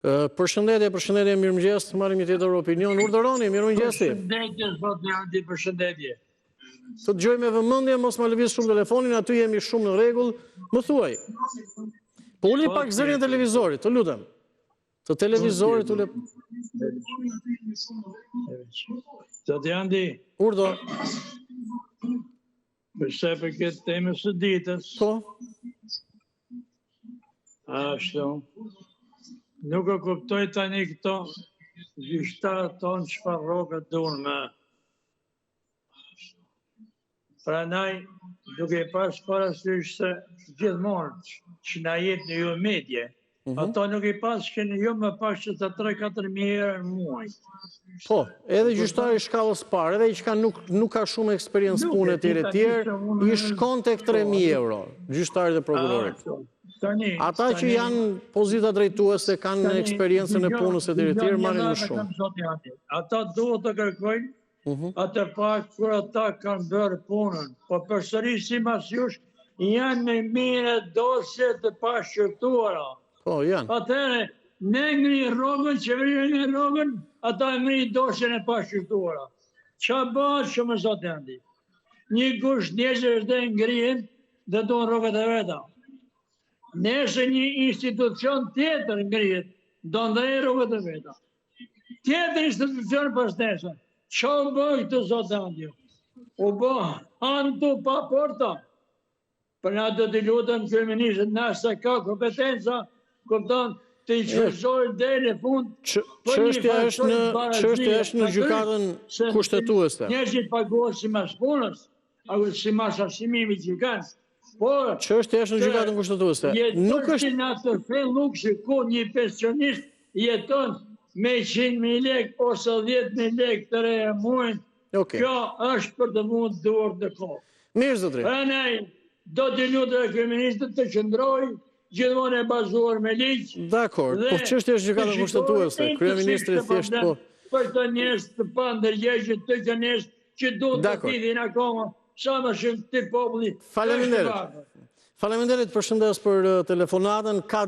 Përshëndetje, mirëmëngjes, marrim një tjetër opinion. Urdhëroni, mirëmëngjesi. Përshëndetje, zot Jandi, përshëndetje. Të dëgjoj me vëmendje, mos ma lëviz shumë telefonin, aty jemi shumë në rregull. Më thuaj. Po uli pak zërin e televizorit, të lutem. Të televizorit ule. Zot Jandi. Urdhër. Përse për këtë temën së ditës. Po. Ashtu. Nuk e kuptoj tani këto gjyqtarët tonë çfarë rrogë duan me. Prandaj, duke pas parasysh se gjithmonë që na jep në ju medje, ato nuk i pas që në ju më pas që të 3-4 mijë në muaj. Po, edhe gjyqtari shkallës parë, edhe i që nuk ka shumë eksperiencë punë e tjerë, i shkon tek 3.000 euro, gjyqtarit e prokurorit. Ata që janë pozita drejtuese, kanë eksperiencën e punës e tjerë, marrin më shumë. Ata duhet të kërkojnë atë pak kur ata kanë bërë punën, po përsëri si mas jush janë në mire dosje të pashqyrtuara. Po, janë. Atëherë, ne ngri rrogën, qeveria ngri rrogën, ata ngri dosjen e pashqyrtuara. Qa bëhet që më zot Jandi? Një gusht njerëzve dhe ngrihen dhe do në rrogët e veta. Nëse një institucion tjetër ngrihet, do ndrej rrugët e veta. Tjetër institucion pas nesër. Qa u bëjë këtë zot Jandi? U bëjë hantu pa porta. Për na do t'i lutem kryeministrit, nëse ka kompetenca, kupton, të i shfrytëzojë deri në fund. Çështja është në gjykatën kushtetuese. Njerëzit paguhen sipas punës, apo sipas arsimimit që kanë. Por çështja është në gjykatën kushtetuese. Nuk është në atë fel luksi ku një pensionist jeton me 100.000 lekë ose 10.000 lekë të reja muajin. Kjo është për të mund duar të kohë. Mirë zotri. Prandaj do të lutem kryeministët të qëndrojë gjithmonë e bazuar me ligj. Dakor, po çështja është gjykata kushtetuese. Kryeministri thjesht po. Për të njerëz të pandërgjegjë, të njerëz që duhet të tidhin akoma. Sa më shumë të populli. Faleminderit. Faleminderit, përshëndes për telefonatën.